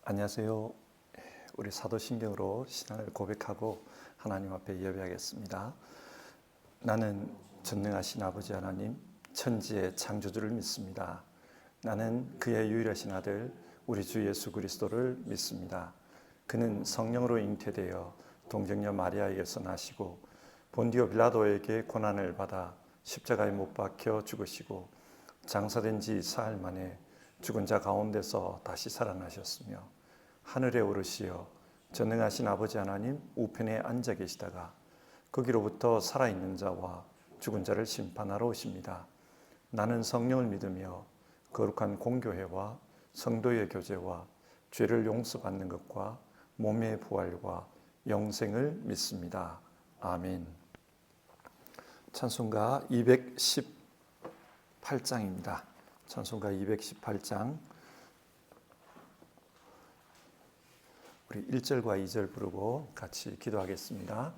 안녕하세요. 우리 사도신경으로 신앙을 고백하고 하나님 앞에 예배하겠습니다. 나는 전능하신 아버지 하나님, 천지의 창조주를 믿습니다. 나는 그의 유일하신 아들 우리 주 예수 그리스도를 믿습니다. 그는 성령으로 잉태되어 동정녀 마리아에게서 나시고 본디오 빌라도에게 고난을 받아 십자가에 못 박혀 죽으시고 장사된 지 사흘 만에 죽은 자 가운데서 다시 살아나셨으며 하늘에 오르시어 전능하신 아버지 하나님 우편에 앉아 계시다가 거기로부터 살아있는 자와 죽은 자를 심판하러 오십니다. 나는 성령을 믿으며 거룩한 공교회와 성도의 교제와 죄를 용서받는 것과 몸의 부활과 영생을 믿습니다. 아멘. 찬송가 218장입니다. 찬송가 218장 우리 1절과 2절 부르고 같이 기도하겠습니다.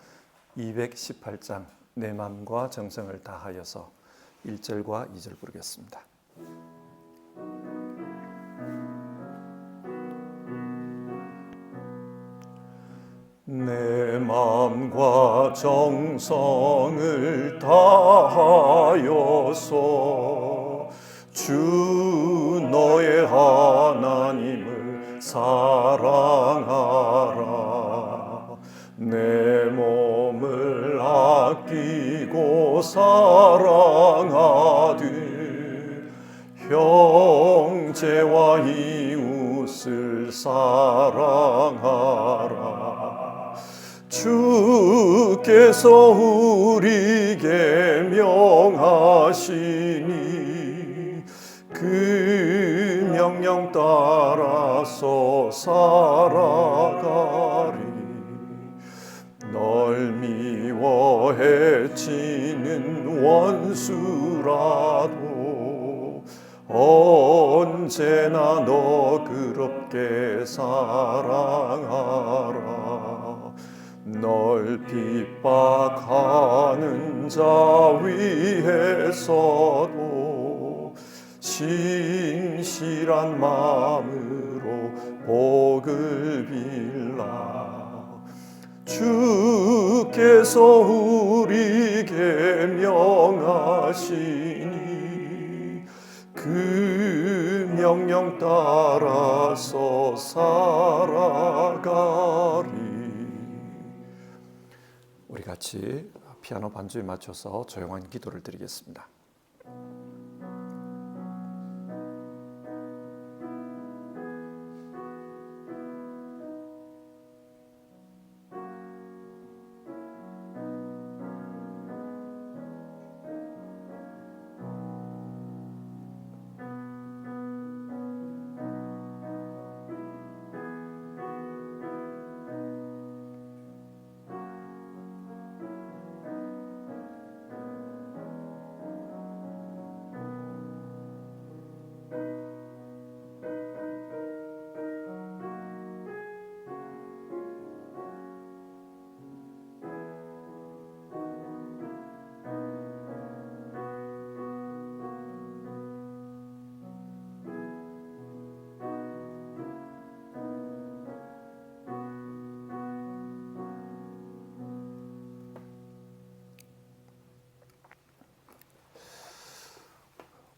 218장 내 마음과 정성을 다하여서 1절과 2절 부르겠습니다. 내 마음과 정성을 다하여서 주 너의 하나님을 사랑하라. 내 몸을 아끼고 사랑하듯 형제와 이웃을 사랑하라. 주께서 우리에게 명하시니 그 명령 따라서 살아가리. 널 미워 해치는 원수라도 언제나 너그럽게 사랑하라. 널 핍박하는 자 위에서도 신실한 마음으로 복을 빌라. 주께서 우리에게 명하시니 그 명령 따라서 살아가리. 우리 같이 피아노 반주에 맞춰서 조용한 기도를 드리겠습니다.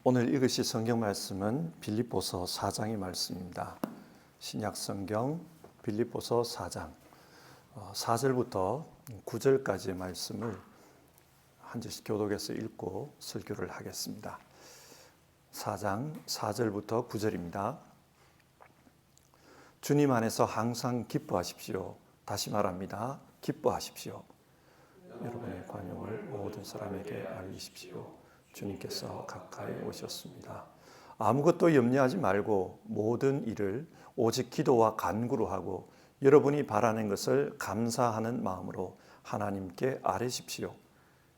오늘 읽으실 성경 말씀은 빌립보서 4장의 말씀입니다. 신약 성경 빌립보서 4장 4절부터 9절까지의 말씀을 한 절씩 교독해서 읽고 설교를 하겠습니다. 4장 4절부터 9절입니다. 주님 안에서 항상 기뻐하십시오. 다시 말합니다. 기뻐하십시오. 여러분의 관용을 모든 사람에게 알리십시오. 주님께서 가까이 오셨습니다. 아무것도 염려하지 말고 모든 일을 오직 기도와 간구로 하고 여러분이 바라는 것을 감사하는 마음으로 하나님께 아뢰십시오.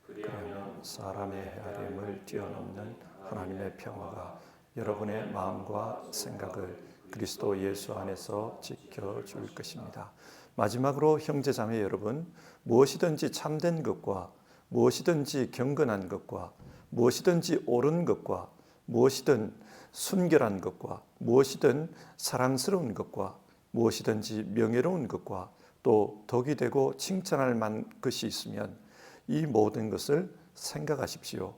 그러면 사람의 헤아림을 뛰어넘는 하나님의 평화가 여러분의 마음과 생각을 그리스도 예수 안에서 지켜줄 것입니다. 마지막으로 형제자매 여러분, 무엇이든지 참된 것과 무엇이든지 경건한 것과 무엇이든지 옳은 것과 무엇이든 순결한 것과 무엇이든 사랑스러운 것과 무엇이든지 명예로운 것과 또 덕이 되고 칭찬할 만한 것이 있으면 이 모든 것을 생각하십시오.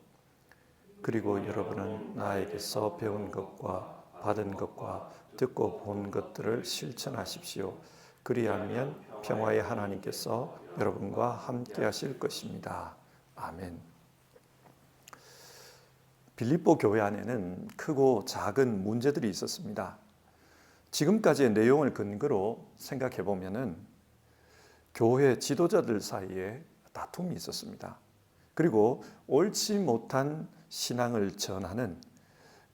그리고 여러분은 나에게서 배운 것과 받은 것과 듣고 본 것들을 실천하십시오. 그리하면 평화의 하나님께서 여러분과 함께 하실 것입니다. 아멘. 빌립보 교회 안에는 크고 작은 문제들이 있었습니다. 지금까지의 내용을 근거로 생각해 보면은 교회 지도자들 사이에 다툼이 있었습니다. 그리고 옳지 못한 신앙을 전하는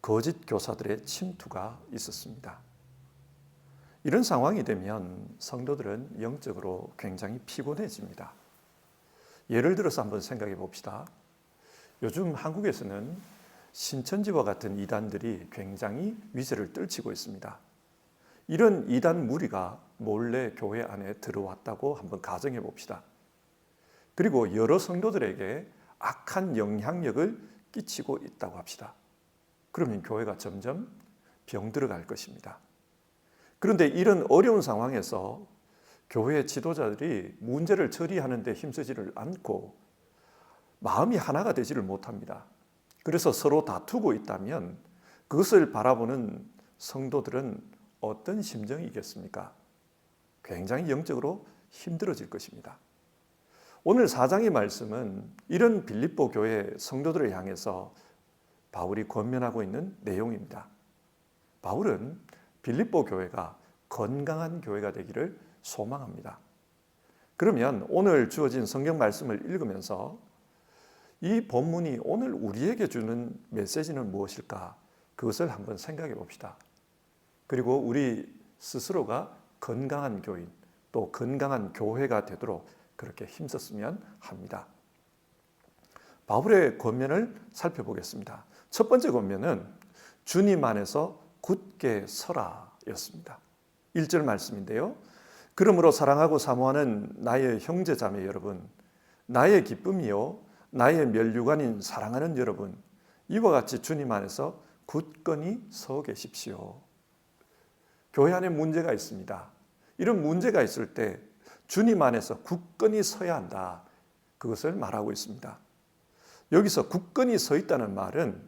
거짓 교사들의 침투가 있었습니다. 이런 상황이 되면 성도들은 영적으로 굉장히 피곤해집니다. 예를 들어서 한번 생각해 봅시다. 요즘 한국에서는 신천지와 같은 이단들이 굉장히 위세를 떨치고 있습니다. 이런 이단 무리가 몰래 교회 안에 들어왔다고 한번 가정해 봅시다. 그리고 여러 성도들에게 악한 영향력을 끼치고 있다고 합시다. 그러면 교회가 점점 병들어갈 것입니다. 그런데 이런 어려운 상황에서 교회 지도자들이 문제를 처리하는 데 힘쓰지를 않고 마음이 하나가 되지를 못합니다. 그래서 서로 다투고 있다면 그것을 바라보는 성도들은 어떤 심정이겠습니까? 굉장히 영적으로 힘들어질 것입니다. 오늘 4장의 말씀은 이런 빌립보 교회 성도들을 향해서 바울이 권면하고 있는 내용입니다. 바울은 빌립보 교회가 건강한 교회가 되기를 소망합니다. 그러면 오늘 주어진 성경 말씀을 읽으면서 이 본문이 오늘 우리에게 주는 메시지는 무엇일까? 그것을 한번 생각해 봅시다. 그리고 우리 스스로가 건강한 교인, 또 건강한 교회가 되도록 그렇게 힘썼으면 합니다. 바울의 권면을 살펴보겠습니다. 첫 번째 권면은 주님 안에서 굳게 서라 였습니다. 1절 말씀인데요. 그러므로 사랑하고 사모하는 나의 형제 자매 여러분, 나의 기쁨이요 나의 면류관인 사랑하는 여러분, 이와 같이 주님 안에서 굳건히 서 계십시오. 교회 안에 문제가 있습니다. 이런 문제가 있을 때 주님 안에서 굳건히 서야 한다. 그것을 말하고 있습니다. 여기서 굳건히 서 있다는 말은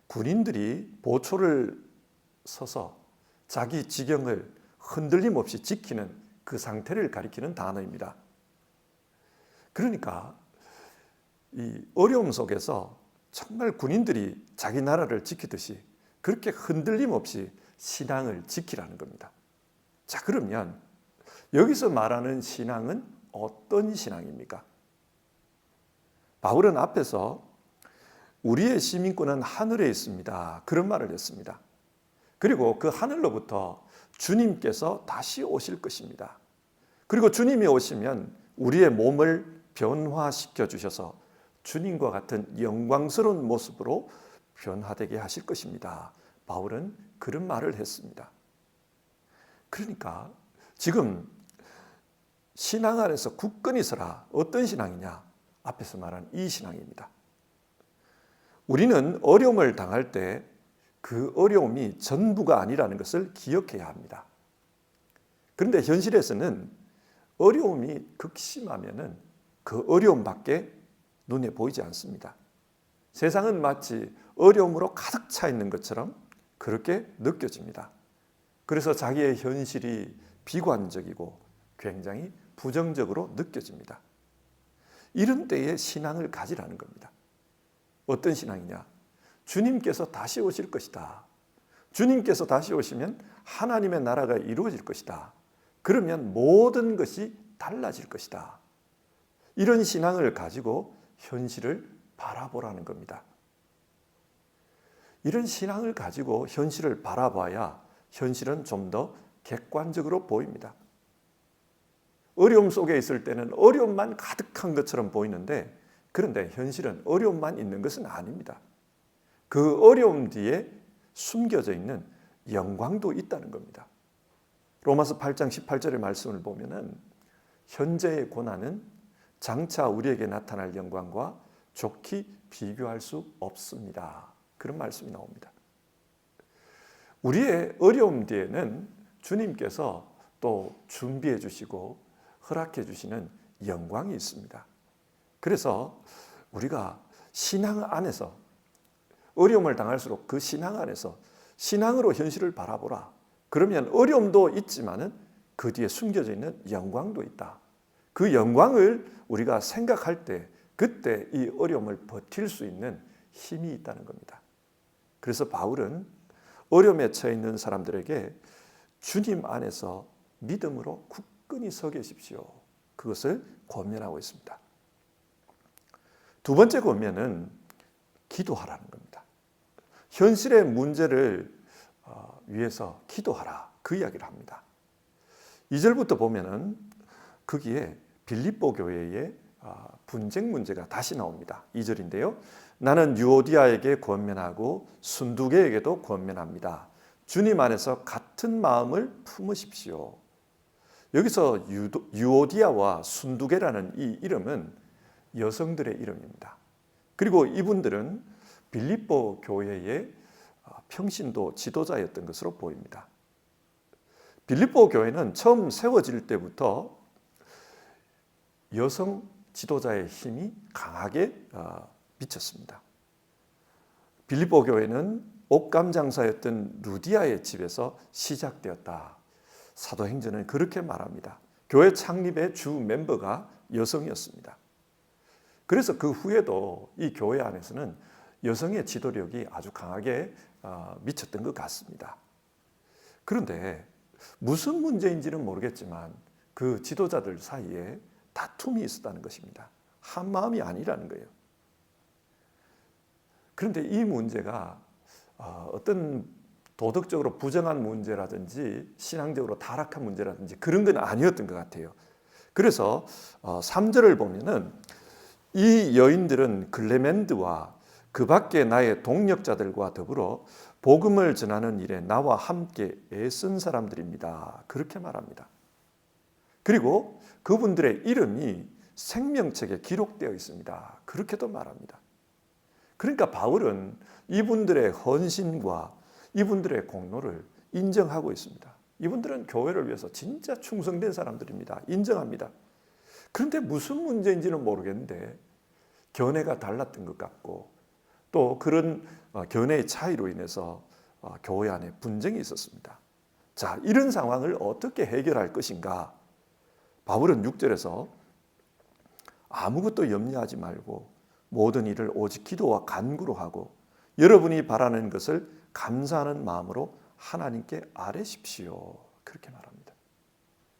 군인들이 보초를 서서 자기 지경을 흔들림 없이 지키는 그 상태를 가리키는 단어입니다. 그러니까 이 어려움 속에서 정말 군인들이 자기 나라를 지키듯이 그렇게 흔들림 없이 신앙을 지키라는 겁니다. 자, 그러면 여기서 말하는 신앙은 어떤 신앙입니까? 바울은 앞에서 우리의 시민권은 하늘에 있습니다. 그런 말을 했습니다. 그리고 그 하늘로부터 주님께서 다시 오실 것입니다. 그리고 주님이 오시면 우리의 몸을 변화시켜 주셔서 주님과 같은 영광스러운 모습으로 변화되게 하실 것입니다. 바울은 그런 말을 했습니다. 그러니까 지금 신앙 안에서 굳건히 서라. 어떤 신앙이냐? 앞에서 말한 이 신앙입니다. 우리는 어려움을 당할 때 그 어려움이 전부가 아니라는 것을 기억해야 합니다. 그런데 현실에서는 어려움이 극심하면은 그 어려움밖에 눈에 보이지 않습니다. 세상은 마치 어려움으로 가득 차 있는 것처럼 그렇게 느껴집니다. 그래서 자기의 현실이 비관적이고 굉장히 부정적으로 느껴집니다. 이런 때에 신앙을 가지라는 겁니다. 어떤 신앙이냐? 주님께서 다시 오실 것이다. 주님께서 다시 오시면 하나님의 나라가 이루어질 것이다. 그러면 모든 것이 달라질 것이다. 이런 신앙을 가지고 현실을 바라보라는 겁니다. 이런 신앙을 가지고 현실을 바라봐야 현실은 좀 더 객관적으로 보입니다. 어려움 속에 있을 때는 어려움만 가득한 것처럼 보이는데 그런데 현실은 어려움만 있는 것은 아닙니다. 그 어려움 뒤에 숨겨져 있는 영광도 있다는 겁니다. 로마서 8장 18절의 말씀을 보면은 현재의 고난은 장차 우리에게 나타날 영광과 좋게 비교할 수 없습니다. 그런 말씀이 나옵니다. 우리의 어려움 뒤에는 주님께서 또 준비해 주시고 허락해 주시는 영광이 있습니다. 그래서 우리가 신앙 안에서 어려움을 당할수록 그 신앙 안에서 신앙으로 현실을 바라보라. 그러면 어려움도 있지만은 그 뒤에 숨겨져 있는 영광도 있다. 그 영광을 우리가 생각할 때 그때 이 어려움을 버틸 수 있는 힘이 있다는 겁니다. 그래서 바울은 어려움에 처해 있는 사람들에게 주님 안에서 믿음으로 굳건히 서 계십시오. 그것을 권면하고 있습니다. 두 번째 권면은 기도하라는 겁니다. 현실의 문제를 위해서 기도하라. 그 이야기를 합니다. 2절부터 보면은 거기에 빌립보 교회의 분쟁 문제가 다시 나옵니다. 2절인데요. 나는 유오디아에게 권면하고 순두계에게도 권면합니다. 주님 안에서 같은 마음을 품으십시오. 여기서 유오디아와 순두계라는 이 이름은 여성들의 이름입니다. 그리고 이분들은 빌립보 교회의 평신도 지도자였던 것으로 보입니다. 빌립보 교회는 처음 세워질 때부터 여성 지도자의 힘이 강하게 미쳤습니다. 빌립보 교회는 옷감 장사였던 루디아의 집에서 시작되었다. 사도행전은 그렇게 말합니다. 교회 창립의 주 멤버가 여성이었습니다. 그래서 그 후에도 이 교회 안에서는 여성의 지도력이 아주 강하게 미쳤던 것 같습니다. 그런데 무슨 문제인지는 모르겠지만 그 지도자들 사이에 다툼이 있었다는 것입니다. 한 마음이 아니라는 거예요. 그런데 이 문제가 어떤 도덕적으로 부정한 문제라든지 신앙적으로 타락한 문제라든지 그런 건 아니었던 것 같아요. 그래서 3절을 보면은 이 여인들은 클레멘드와 그 밖에 나의 동력자들과 더불어 복음을 전하는 일에 나와 함께 애쓴 사람들입니다. 그렇게 말합니다. 그리고 그분들의 이름이 생명책에 기록되어 있습니다. 그렇게도 말합니다. 그러니까 바울은 이분들의 헌신과 이분들의 공로를 인정하고 있습니다. 이분들은 교회를 위해서 진짜 충성된 사람들입니다. 인정합니다. 그런데 무슨 문제인지는 모르겠는데 견해가 달랐던 것 같고 또 그런 견해의 차이로 인해서 교회 안에 분쟁이 있었습니다. 자, 이런 상황을 어떻게 해결할 것인가? 바울은 6절에서 아무것도 염려하지 말고 모든 일을 오직 기도와 간구로 하고 여러분이 바라는 것을 감사하는 마음으로 하나님께 아뢰십시오. 그렇게 말합니다.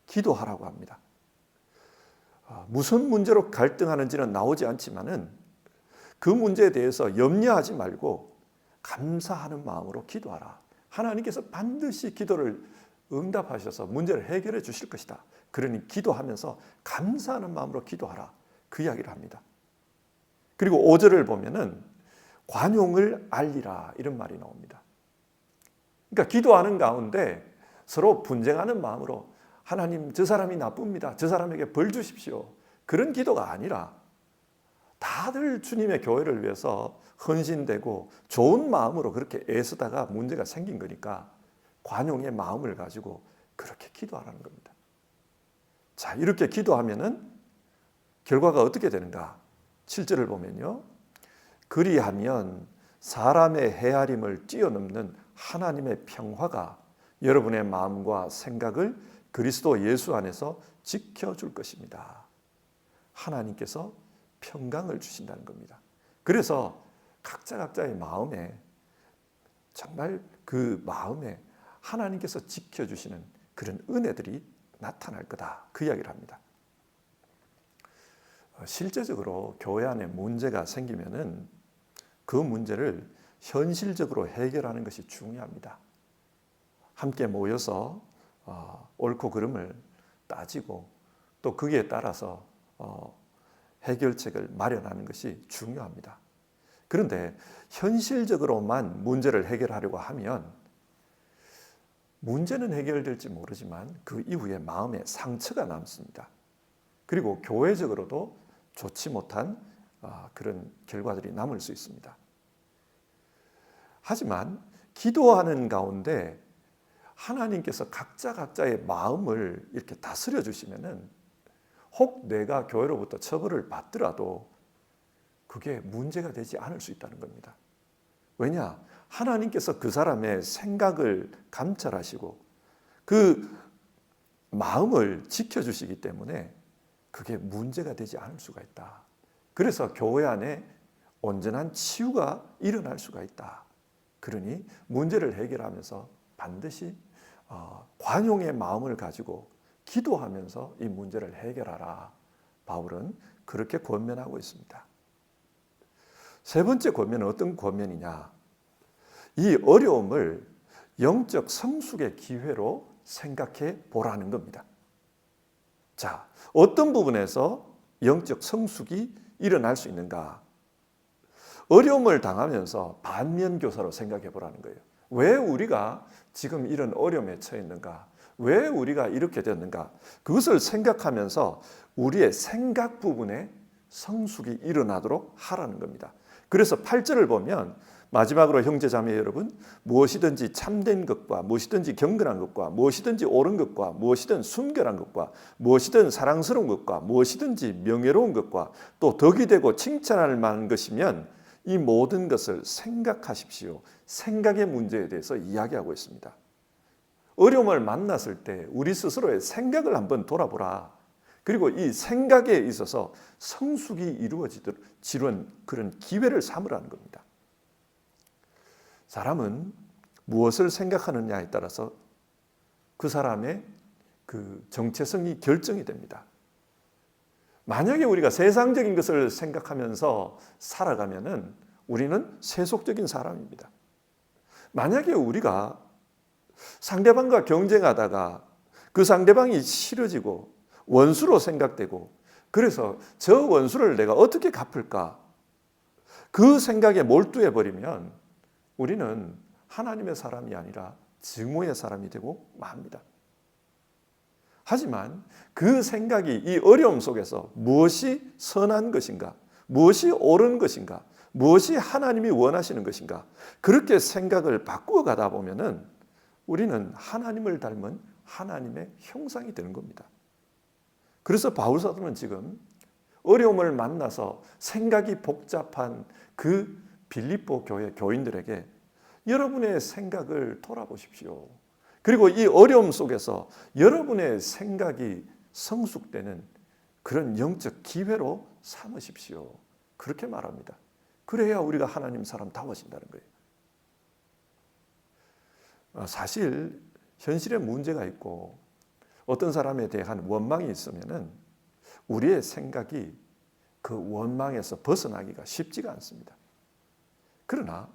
기도하라고 합니다. 무슨 문제로 갈등하는지는 나오지 않지만은 그 문제에 대해서 염려하지 말고 감사하는 마음으로 기도하라. 하나님께서 반드시 기도를 응답하셔서 문제를 해결해 주실 것이다. 그러니 기도하면서 감사하는 마음으로 기도하라. 그 이야기를 합니다. 그리고 5절을 보면은 관용을 알리라 이런 말이 나옵니다. 그러니까 기도하는 가운데 서로 분쟁하는 마음으로 하나님 저 사람이 나쁩니다. 저 사람에게 벌 주십시오. 그런 기도가 아니라 다들 주님의 교회를 위해서 헌신되고 좋은 마음으로 그렇게 애쓰다가 문제가 생긴 거니까 관용의 마음을 가지고 그렇게 기도하라는 겁니다. 자, 이렇게 기도하면은 결과가 어떻게 되는가? 7절을 보면요. 그리하면 사람의 헤아림을 뛰어넘는 하나님의 평화가 여러분의 마음과 생각을 그리스도 예수 안에서 지켜줄 것입니다. 하나님께서 평강을 주신다는 겁니다. 그래서 각자의 마음에 정말 그 마음에 하나님께서 지켜주시는 그런 은혜들이 나타날 거다. 그 이야기를 합니다. 실제적으로 교회 안에 문제가 생기면은 그 문제를 현실적으로 해결하는 것이 중요합니다. 함께 모여서 옳고 그름을 따지고 또 거기에 따라서 해결책을 마련하는 것이 중요합니다. 그런데 현실적으로만 문제를 해결하려고 하면 문제는 해결될지 모르지만 그 이후에 마음에 상처가 남습니다. 그리고 교회적으로도 좋지 못한 그런 결과들이 남을 수 있습니다. 하지만 기도하는 가운데 하나님께서 각자의 마음을 이렇게 다스려 주시면은 혹 내가 교회로부터 처벌을 받더라도 그게 문제가 되지 않을 수 있다는 겁니다. 왜냐? 하나님께서 그 사람의 생각을 감찰하시고 그 마음을 지켜주시기 때문에 그게 문제가 되지 않을 수가 있다. 그래서 교회 안에 온전한 치유가 일어날 수가 있다. 그러니 문제를 해결하면서 반드시 관용의 마음을 가지고 기도하면서 이 문제를 해결하라. 바울은 그렇게 권면하고 있습니다. 세 번째 권면은 어떤 권면이냐? 이 어려움을 영적 성숙의 기회로 생각해 보라는 겁니다. 자, 어떤 부분에서 영적 성숙이 일어날 수 있는가? 어려움을 당하면서 반면교사로 생각해 보라는 거예요. 왜 우리가 지금 이런 어려움에 처해 있는가? 왜 우리가 이렇게 됐는가? 그것을 생각하면서 우리의 생각 부분에 성숙이 일어나도록 하라는 겁니다. 그래서 8절을 보면 마지막으로 형제자매 여러분, 무엇이든지 참된 것과 무엇이든지 경건한 것과 무엇이든지 옳은 것과 무엇이든 순결한 것과 무엇이든 사랑스러운 것과 무엇이든지 명예로운 것과 또 덕이 되고 칭찬할 만한 것이면 이 모든 것을 생각하십시오. 생각의 문제에 대해서 이야기하고 있습니다. 어려움을 만났을 때 우리 스스로의 생각을 한번 돌아보라. 그리고 이 생각에 있어서 성숙이 이루어지는 그런 기회를 삼으라는 겁니다. 사람은 무엇을 생각하느냐에 따라서 그 사람의 그 정체성이 결정이 됩니다. 만약에 우리가 세상적인 것을 생각하면서 살아가면은 우리는 세속적인 사람입니다. 만약에 우리가 상대방과 경쟁하다가 그 상대방이 싫어지고 원수로 생각되고 그래서 저 원수를 내가 어떻게 갚을까? 그 생각에 몰두해 버리면 우리는 하나님의 사람이 아니라 증오의 사람이 되고 맙니다. 하지만 그 생각이 이 어려움 속에서 무엇이 선한 것인가? 무엇이 옳은 것인가? 무엇이 하나님이 원하시는 것인가? 그렇게 생각을 바꾸어 가다 보면은 우리는 하나님을 닮은 하나님의 형상이 되는 겁니다. 그래서 바울 사도는 지금 어려움을 만나서 생각이 복잡한 그 빌립보 교회 교인들에게 여러분의 생각을 돌아보십시오. 그리고 이 어려움 속에서 여러분의 생각이 성숙되는 그런 영적 기회로 삼으십시오. 그렇게 말합니다. 그래야 우리가 하나님 사람다워진다는 거예요. 사실 현실에 문제가 있고 어떤 사람에 대한 원망이 있으면은 우리의 생각이 그 원망에서 벗어나기가 쉽지가 않습니다. 그러나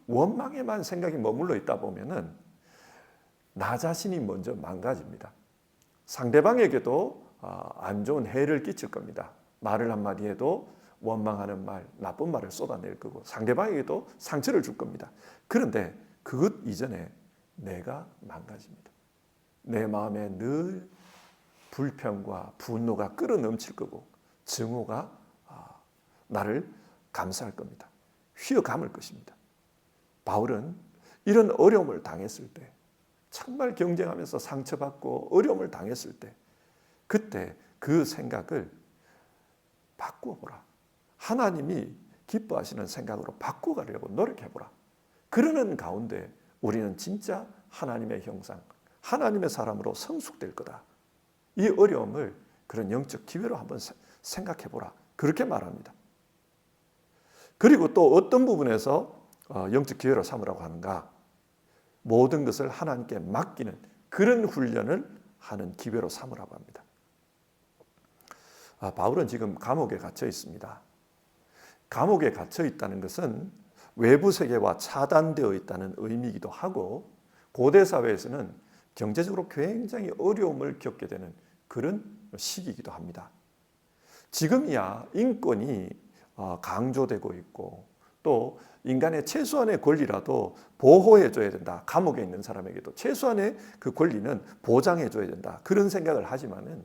원망에만 생각이 머물러 있다 보면은 나 자신이 먼저 망가집니다. 상대방에게도 안 좋은 해를 끼칠 겁니다. 말을 한마디 해도 원망하는 말, 나쁜 말을 쏟아낼 거고 상대방에게도 상처를 줄 겁니다. 그런데 그것 이전에 내가 망가집니다. 내 마음에 늘 불평과 분노가 끌어넘칠 거고 증오가 나를 감싸할 겁니다. 휘어감을 것입니다. 바울은 이런 어려움을 당했을 때 정말 경쟁하면서 상처받고 어려움을 당했을 때 그때 그 생각을 바꾸어 보라. 하나님이 기뻐하시는 생각으로 바꾸어가려고 노력해보라. 그러는 가운데 우리는 진짜 하나님의 형상, 하나님의 사람으로 성숙될 거다. 이 어려움을 그런 영적 기회로 한번 생각해보라. 그렇게 말합니다. 그리고 또 어떤 부분에서 영적 기회로 삼으라고 하는가? 모든 것을 하나님께 맡기는 그런 훈련을 하는 기회로 삼으라고 합니다. 바울은 지금 감옥에 갇혀 있습니다. 감옥에 갇혀 있다는 것은 외부 세계와 차단되어 있다는 의미이기도 하고 고대 사회에서는 경제적으로 굉장히 어려움을 겪게 되는 그런 시기이기도 합니다. 지금이야 인권이 강조되고 있고 또 인간의 최소한의 권리라도 보호해줘야 된다. 감옥에 있는 사람에게도 최소한의 그 권리는 보장해줘야 된다. 그런 생각을 하지만은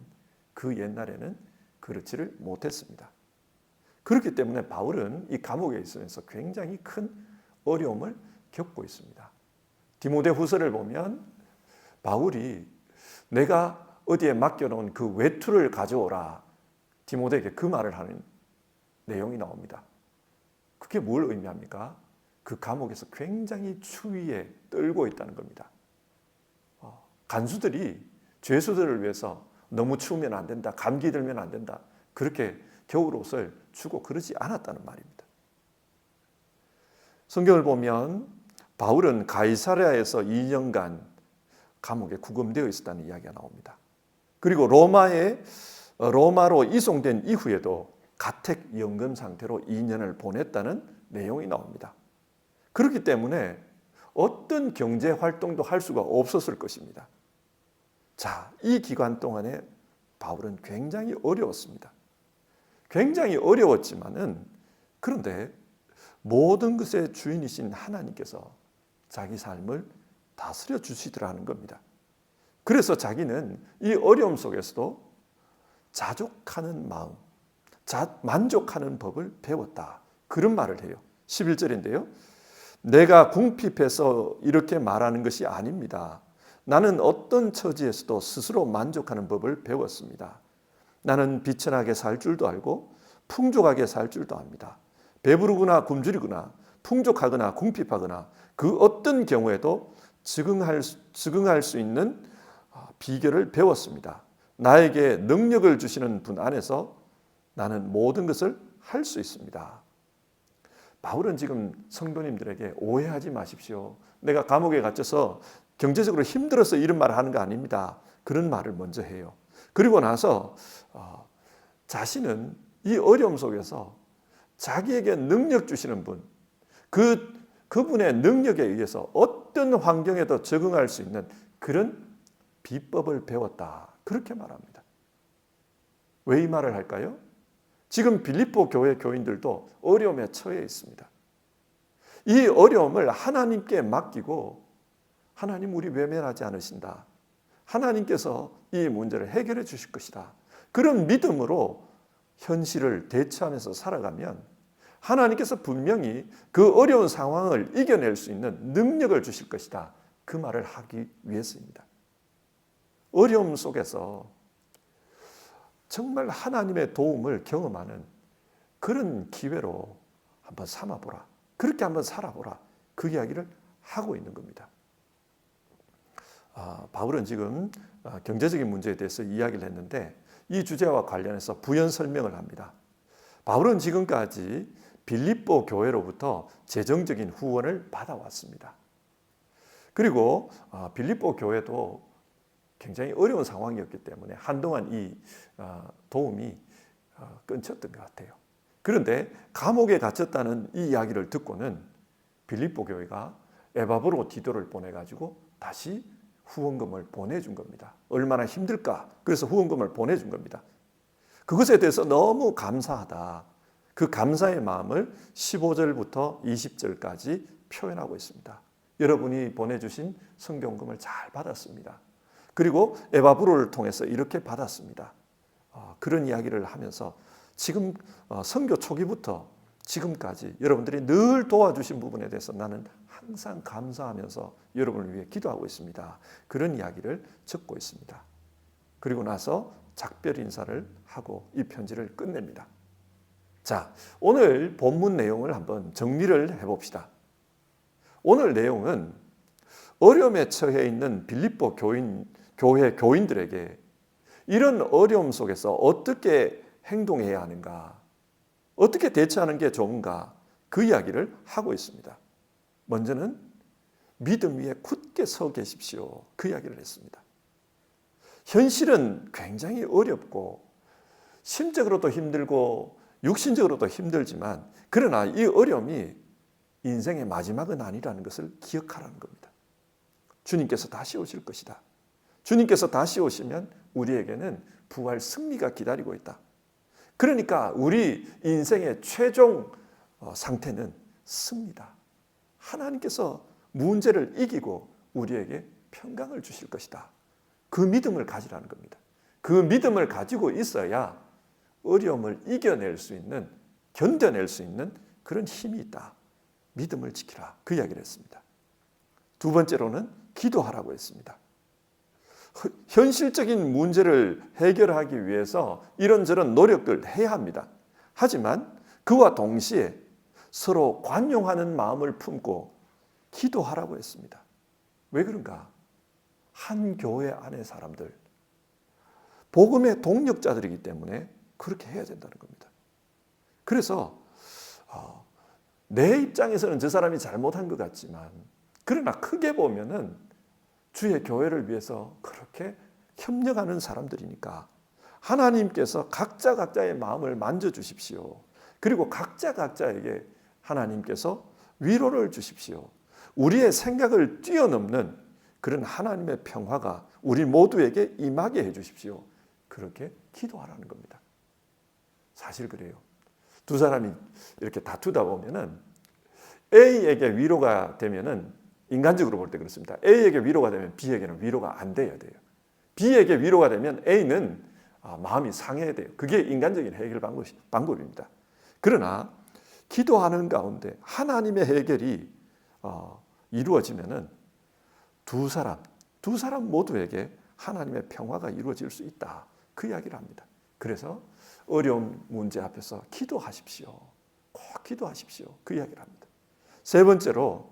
그 옛날에는 그렇지를 못했습니다. 그렇기 때문에 바울은 이 감옥에 있으면서 굉장히 큰 어려움을 겪고 있습니다. 디모데후서를 보면 바울이 내가 어디에 맡겨놓은 그 외투를 가져오라, 디모데에게 그 말을 하는 내용이 나옵니다. 그게 뭘 의미합니까? 그 감옥에서 굉장히 추위에 떨고 있다는 겁니다. 간수들이 죄수들을 위해서 너무 추우면 안 된다, 감기 들면 안 된다, 그렇게 겨울옷을 주고 그러지 않았다는 말입니다. 성경을 보면 바울은 가이사랴에서 2년간 감옥에 구금되어 있었다는 이야기가 나옵니다. 그리고 로마로 이송된 이후에도 가택 연금 상태로 2년을 보냈다는 내용이 나옵니다. 그렇기 때문에 어떤 경제 활동도 할 수가 없었을 것입니다. 자, 이 기간 동안에 바울은 굉장히 어려웠습니다. 굉장히 어려웠지만은, 그런데 모든 것의 주인이신 하나님께서 자기 삶을 다스려 주시더라는 겁니다. 그래서 자기는 이 어려움 속에서도 자족하는 마음, 만족하는 법을 배웠다, 그런 말을 해요. 11절인데요. 내가 궁핍해서 이렇게 말하는 것이 아닙니다. 나는 어떤 처지에서도 스스로 만족하는 법을 배웠습니다. 나는 비천하게 살 줄도 알고 풍족하게 살 줄도 압니다. 배부르거나 굶주리거나 풍족하거나 궁핍하거나 그 어떤 경우에도 적응할 수 있는 비결을 배웠습니다. 나에게 능력을 주시는 분 안에서 나는 모든 것을 할 수 있습니다. 바울은 지금 성도님들에게 오해하지 마십시오. 내가 감옥에 갇혀서 경제적으로 힘들어서 이런 말을 하는 거 아닙니다. 그런 말을 먼저 해요. 그리고 나서 자신은 이 어려움 속에서 자기에게 능력 주시는 분, 그분의 능력에 의해서 어떤 환경에도 적응할 수 있는 그런 비법을 배웠다, 그렇게 말합니다. 왜 이 말을 할까요? 지금 빌립보 교회 교인들도 어려움에 처해 있습니다. 이 어려움을 하나님께 맡기고, 하나님 우리 외면하지 않으신다, 하나님께서 이 문제를 해결해 주실 것이다, 그런 믿음으로 현실을 대처하면서 살아가면 하나님께서 분명히 그 어려운 상황을 이겨낼 수 있는 능력을 주실 것이다, 그 말을 하기 위해서입니다. 어려움 속에서 정말 하나님의 도움을 경험하는 그런 기회로 한번 삼아보라, 그렇게 한번 살아보라, 그 이야기를 하고 있는 겁니다. 바울은 지금 경제적인 문제에 대해서 이야기를 했는데, 이 주제와 관련해서 부연 설명을 합니다. 바울은 지금까지 빌립보 교회로부터 재정적인 후원을 받아왔습니다. 그리고 빌립보 교회도 굉장히 어려운 상황이었기 때문에 한동안 이 도움이 끊겼던 것 같아요. 그런데 감옥에 갇혔다는 이 이야기를 듣고는 빌립보 교회가 에바브로디도를 보내가지고 다시 후원금을 보내준 겁니다. 얼마나 힘들까? 그래서 후원금을 보내준 겁니다. 그것에 대해서 너무 감사하다, 그 감사의 마음을 15절부터 20절까지 표현하고 있습니다. 여러분이 보내주신 성경금을 잘 받았습니다. 그리고 에바브로를 통해서 이렇게 받았습니다. 그런 이야기를 하면서 지금 선교 초기부터 지금까지 여러분들이 늘 도와주신 부분에 대해서 나는 항상 감사하면서 여러분을 위해 기도하고 있습니다, 그런 이야기를 적고 있습니다. 그리고 나서 작별 인사를 하고 이 편지를 끝냅니다. 자, 오늘 본문 내용을 한번 정리를 해봅시다. 오늘 내용은 어려움에 처해 있는 빌립보 교회 교인들에게 이런 어려움 속에서 어떻게 행동해야 하는가, 어떻게 대처하는 게 좋은가, 그 이야기를 하고 있습니다. 먼저는 믿음 위에 굳게 서 계십시오, 그 이야기를 했습니다. 현실은 굉장히 어렵고 심적으로도 힘들고 육신적으로도 힘들지만, 그러나 이 어려움이 인생의 마지막은 아니라는 것을 기억하라는 겁니다. 주님께서 다시 오실 것이다. 주님께서 다시 오시면 우리에게는 부활 승리가 기다리고 있다. 그러니까 우리 인생의 최종 상태는 승리다. 하나님께서 문제를 이기고 우리에게 평강을 주실 것이다. 그 믿음을 가지라는 겁니다. 그 믿음을 가지고 있어야 어려움을 이겨낼 수 있는, 견뎌낼 수 있는 그런 힘이 있다. 믿음을 지키라, 그 이야기를 했습니다. 두 번째로는 기도하라고 했습니다. 현실적인 문제를 해결하기 위해서 이런저런 노력을 해야 합니다. 하지만 그와 동시에 서로 관용하는 마음을 품고 기도하라고 했습니다. 왜 그런가? 한 교회 안의 사람들, 복음의 동력자들이기 때문에 그렇게 해야 된다는 겁니다. 그래서 내 입장에서는 저 사람이 잘못한 것 같지만, 그러나 크게 보면은 주의 교회를 위해서 그렇게 협력하는 사람들이니까 하나님께서 각자의 마음을 만져주십시오. 그리고 각자에게 하나님께서 위로를 주십시오. 우리의 생각을 뛰어넘는 그런 하나님의 평화가 우리 모두에게 임하게 해주십시오. 그렇게 기도하라는 겁니다. 사실 그래요. 두 사람이 이렇게 다투다 보면은 A에게 위로가 되면은, 인간적으로 볼 때 그렇습니다. A에게 위로가 되면 B에게는 위로가 안 돼야 돼요. B에게 위로가 되면 A는 마음이 상해야 돼요. 그게 인간적인 해결 방법입니다. 그러나 기도하는 가운데 하나님의 해결이 이루어지면은 두 사람 모두에게 하나님의 평화가 이루어질 수 있다. 그 이야기를 합니다. 그래서 어려운 문제 앞에서 기도하십시오. 꼭 기도하십시오. 그 이야기를 합니다. 세 번째로,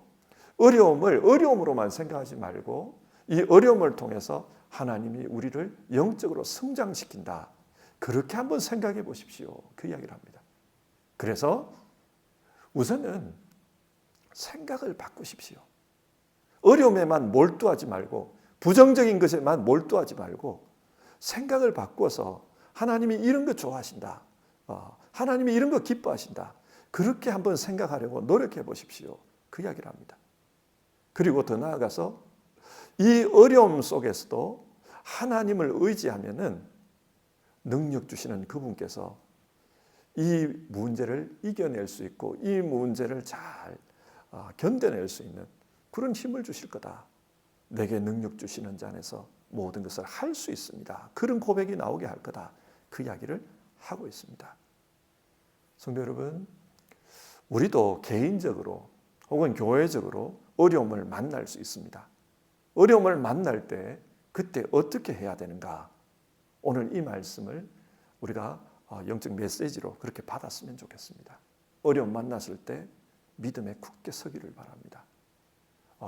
어려움을 어려움으로만 생각하지 말고 이 어려움을 통해서 하나님이 우리를 영적으로 성장시킨다. 그렇게 한번 생각해 보십시오. 그 이야기를 합니다. 그래서 우선은 생각을 바꾸십시오. 어려움에만 몰두하지 말고, 부정적인 것에만 몰두하지 말고 생각을 바꿔서 하나님이 이런 거 좋아하신다. 하나님이 이런 거 기뻐하신다. 그렇게 한번 생각하려고 노력해 보십시오. 그 이야기를 합니다. 그리고 더 나아가서 이 어려움 속에서도 하나님을 의지하면은 능력 주시는 그분께서 이 문제를 이겨낼 수 있고 이 문제를 잘 견뎌낼 수 있는 그런 힘을 주실 거다. 내게 능력 주시는 자 안에서 모든 것을 할 수 있습니다. 그런 고백이 나오게 할 거다. 그 이야기를 하고 있습니다. 성도 여러분, 우리도 개인적으로 혹은 교회적으로 어려움을 만날 수 있습니다. 어려움을 만날 때 그때 어떻게 해야 되는가? 오늘 이 말씀을 우리가 영적 메시지로 그렇게 받았으면 좋겠습니다. 어려움 만났을 때 믿음에 굳게 서기를 바랍니다.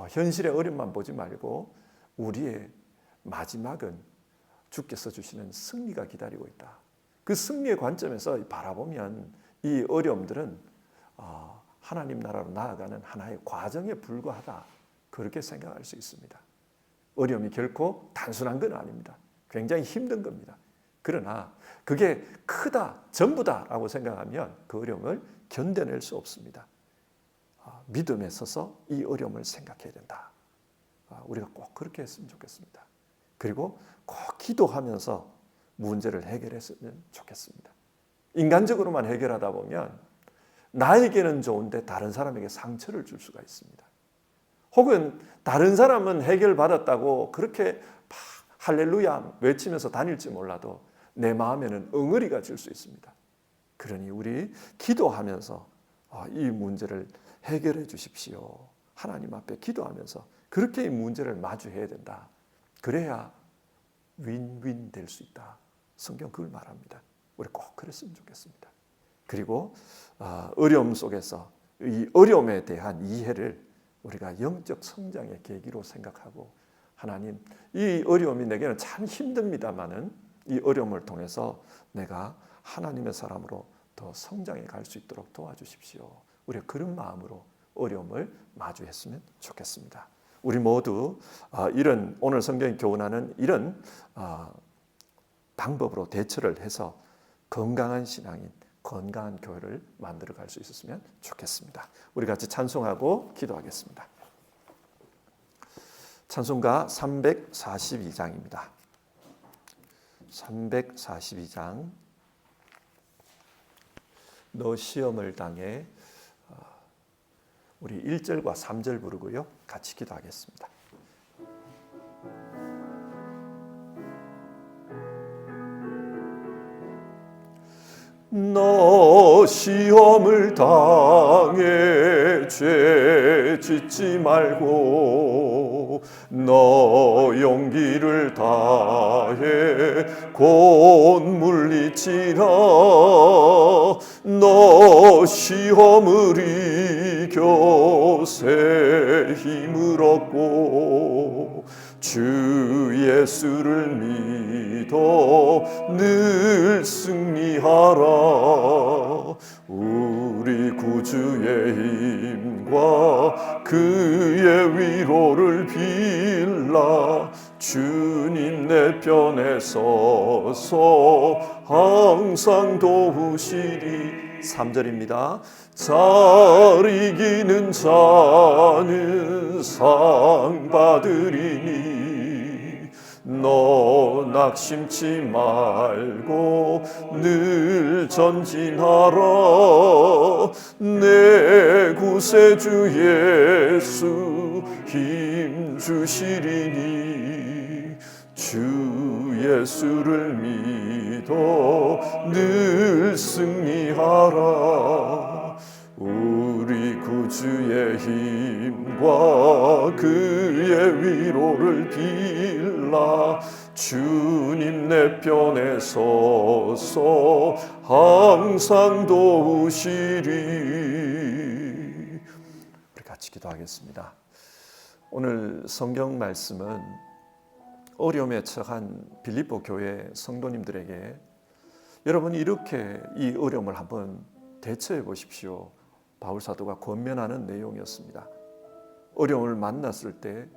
현실의 어려움만 보지 말고 우리의 마지막은 주께서 주시는 승리가 기다리고 있다. 그 승리의 관점에서 바라보면 이 어려움들은 하나님 나라로 나아가는 하나의 과정에 불과하다. 그렇게 생각할 수 있습니다. 어려움이 결코 단순한 건 아닙니다. 굉장히 힘든 겁니다. 그러나 그게 크다, 전부다라고 생각하면 그 어려움을 견뎌낼 수 없습니다. 믿음에 서서 이 어려움을 생각해야 된다. 우리가 꼭 그렇게 했으면 좋겠습니다. 그리고 꼭 기도하면서 문제를 해결했으면 좋겠습니다. 인간적으로만 해결하다 보면 나에게는 좋은데 다른 사람에게 상처를 줄 수가 있습니다. 혹은 다른 사람은 해결받았다고 그렇게 할렐루야 외치면서 다닐지 몰라도 내 마음에는 엉어리가 질 수 있습니다. 그러니 우리 기도하면서 이 문제를 해결해 주십시오. 하나님 앞에 기도하면서 그렇게 이 문제를 마주해야 된다. 그래야 윈윈 될 수 있다. 성경 그걸 말합니다. 우리 꼭 그랬으면 좋겠습니다. 그리고 어려움 속에서 이 어려움에 대한 이해를 우리가 영적 성장의 계기로 생각하고, 하나님, 이 어려움이 내게는 참 힘듭니다마는 이 어려움을 통해서 내가 하나님의 사람으로 더 성장해 갈 수 있도록 도와주십시오. 우리가 그런 마음으로 어려움을 마주했으면 좋겠습니다. 우리 모두 이런 오늘 성경이 교훈하는 이런 방법으로 대처를 해서 건강한 신앙인, 건강한 교회를 만들어 갈 수 있었으면 좋겠습니다. 우리 같이 찬송하고 기도하겠습니다. 찬송가 342장입니다. 342장. 너 시험을 당해. 우리 1절과 3절 부르고요. 같이 기도하겠습니다. 너 시험을 당해 죄 짓지 말고 너 용기를 다해 곧 물리치라. 너 시험을 이겨 새 힘을 얻고 주 예수를 믿어 늘 승리하라. 우리 구주의 힘과 그의 위로를 빌라. 주님 내 편에 서서 항상 도우시리. 3절입니다. 잘 이기는 자는 상 받으리니 너 낙심치 말고 늘 전진하라. 내 구세주 예수 힘 주시리니 주 예수를 믿어 늘 승리하라. 우리 구주의 힘과 그의 위로를 빌라. 주님 내 편에 서서 항상 도우시리. 우리 같이 기도하겠습니다. 오늘 성경 말씀은 어려움에 처한 빌립보 교회 성도님들에게 여러분 이렇게 이 어려움을 한번 대처해 보십시오. 바울 사도가 권면하는 내용이었습니다. 어려움을 만났을 때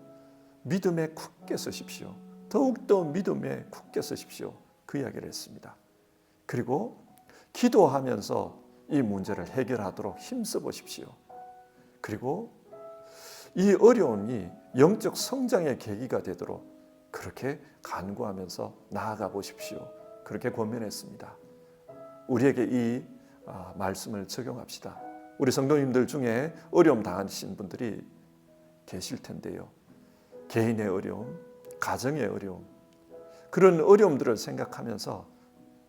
믿음에 굳게 서십시오. 더욱더 믿음에 굳게 서십시오. 그 이야기를 했습니다. 그리고 기도하면서 이 문제를 해결하도록 힘써 보십시오. 그리고 이 어려움이 영적 성장의 계기가 되도록 그렇게 간구하면서 나아가 보십시오. 그렇게 권면했습니다. 우리에게 이 말씀을 적용합시다. 우리 성도님들 중에 어려움 당하신 분들이 계실 텐데요. 개인의 어려움, 가정의 어려움, 그런 어려움들을 생각하면서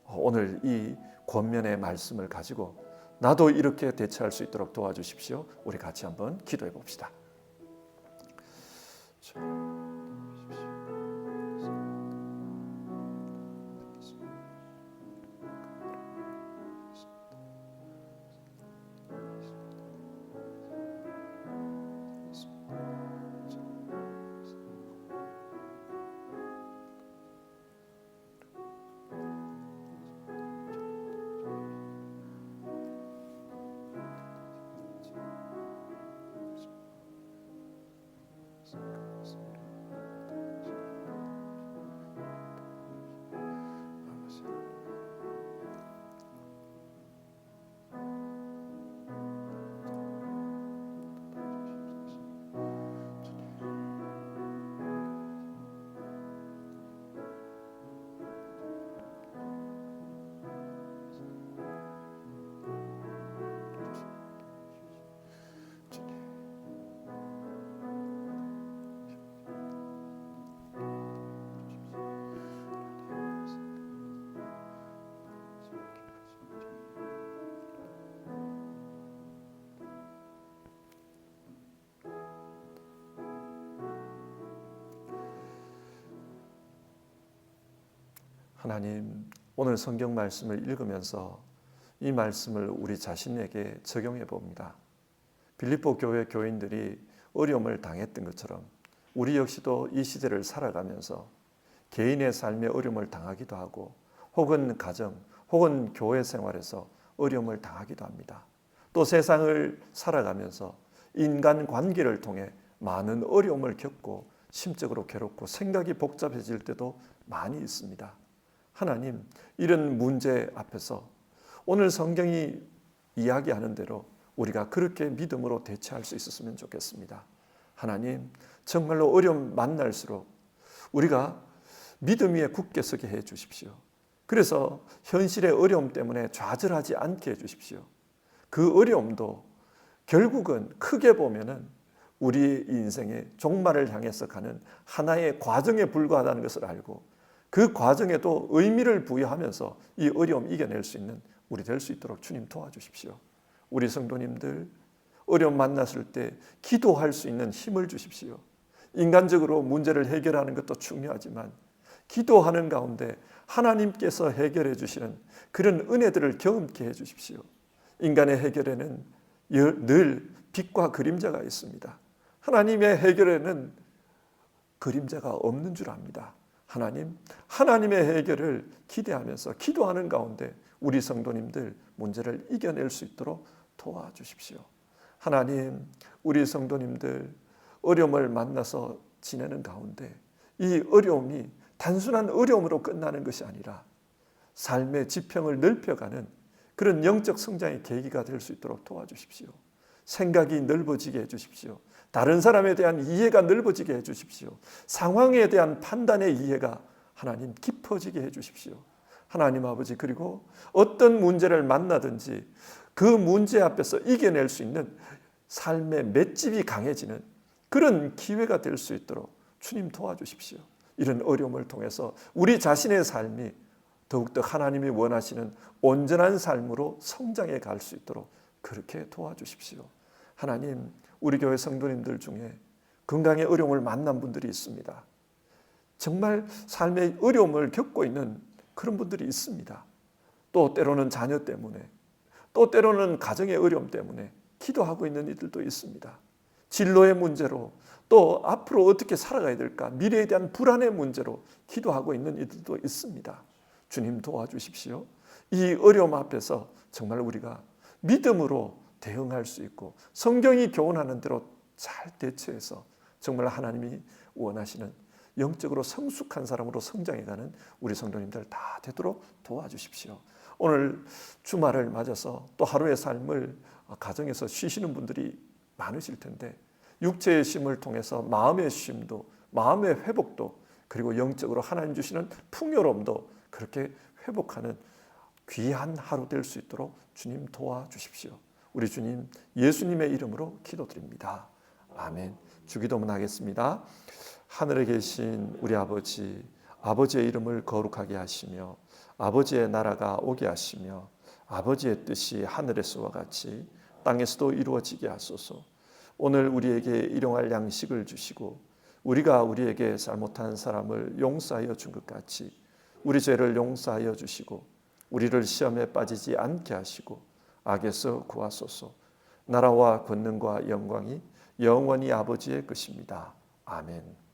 오늘 이 권면의 말씀을 가지고 나도 이렇게 대처할 수 있도록 도와주십시오. 우리 같이 한번 기도해 봅시다. 하나님, 오늘 성경 말씀을 읽으면서 이 말씀을 우리 자신에게 적용해 봅니다. 빌립보 교회 교인들이 어려움을 당했던 것처럼 우리 역시도 이 시대를 살아가면서 개인의 삶의 어려움을 당하기도 하고 혹은 가정, 혹은 교회 생활에서 어려움을 당하기도 합니다. 또 세상을 살아가면서 인간관계를 통해 많은 어려움을 겪고 심적으로 괴롭고 생각이 복잡해질 때도 많이 있습니다. 하나님, 이런 문제 앞에서 오늘 성경이 이야기하는 대로 우리가 그렇게 믿음으로 대처할 수 있었으면 좋겠습니다. 하나님, 정말로 어려움 만날수록 우리가 믿음 위에 굳게 서게 해 주십시오. 그래서 현실의 어려움 때문에 좌절하지 않게 해 주십시오. 그 어려움도 결국은 크게 보면은 우리 인생의 종말을 향해서 가는 하나의 과정에 불과하다는 것을 알고 그 과정에도 의미를 부여하면서 이 어려움 이겨낼 수 있는 우리 될 수 있도록 주님 도와주십시오. 우리 성도님들 어려움 만났을 때 기도할 수 있는 힘을 주십시오. 인간적으로 문제를 해결하는 것도 중요하지만 기도하는 가운데 하나님께서 해결해 주시는 그런 은혜들을 경험케 해 주십시오. 인간의 해결에는 늘 빛과 그림자가 있습니다. 하나님의 해결에는 그림자가 없는 줄 압니다. 하나님의 해결을 기대하면서 기도하는 가운데 우리 성도님들 문제를 이겨낼 수 있도록 도와주십시오. 하나님, 우리 성도님들 어려움을 만나서 지내는 가운데 이 어려움이 단순한 어려움으로 끝나는 것이 아니라 삶의 지평을 넓혀가는 그런 영적 성장의 계기가 될 수 있도록 도와주십시오. 생각이 넓어지게 해주십시오. 다른 사람에 대한 이해가 넓어지게 해주십시오. 상황에 대한 판단의 이해가 하나님 깊어지게 해주십시오. 하나님 아버지, 그리고 어떤 문제를 만나든지 그 문제 앞에서 이겨낼 수 있는 삶의 맷집이 강해지는 그런 기회가 될 수 있도록 주님 도와주십시오. 이런 어려움을 통해서 우리 자신의 삶이 더욱더 하나님이 원하시는 온전한 삶으로 성장해 갈 수 있도록 그렇게 도와주십시오. 하나님, 우리 교회 성도님들 중에 건강의 어려움을 만난 분들이 있습니다. 정말 삶의 어려움을 겪고 있는 그런 분들이 있습니다. 또 때로는 자녀 때문에, 또 때로는 가정의 어려움 때문에 기도하고 있는 이들도 있습니다. 진로의 문제로, 또 앞으로 어떻게 살아가야 될까, 미래에 대한 불안의 문제로 기도하고 있는 이들도 있습니다. 주님 도와주십시오. 이 어려움 앞에서 정말 우리가 믿음으로 대응할 수 있고 성경이 교훈하는 대로 잘 대처해서 정말 하나님이 원하시는 영적으로 성숙한 사람으로 성장해가는 우리 성도님들 다 되도록 도와주십시오. 오늘 주말을 맞아서 또 하루의 삶을 가정에서 쉬시는 분들이 많으실 텐데 육체의 쉼을 통해서 마음의 쉼도, 마음의 회복도, 그리고 영적으로 하나님 주시는 풍요로움도 그렇게 회복하는 귀한 하루 될 수 있도록 주님 도와주십시오. 우리 주님 예수님의 이름으로 기도드립니다. 아멘. 주기도문 하겠습니다. 하늘에 계신 우리 아버지, 아버지의 이름을 거룩하게 하시며 아버지의 나라가 오게 하시며 아버지의 뜻이 하늘에서와 같이 땅에서도 이루어지게 하소서. 오늘 우리에게 일용할 양식을 주시고 우리가 우리에게 잘못한 사람을 용서하여 준 것 같이 우리 죄를 용서하여 주시고 우리를 시험에 빠지지 않게 하시고 악에서 구하소서. 나라와 권능과 영광이 영원히 아버지의 것입니다. 아멘.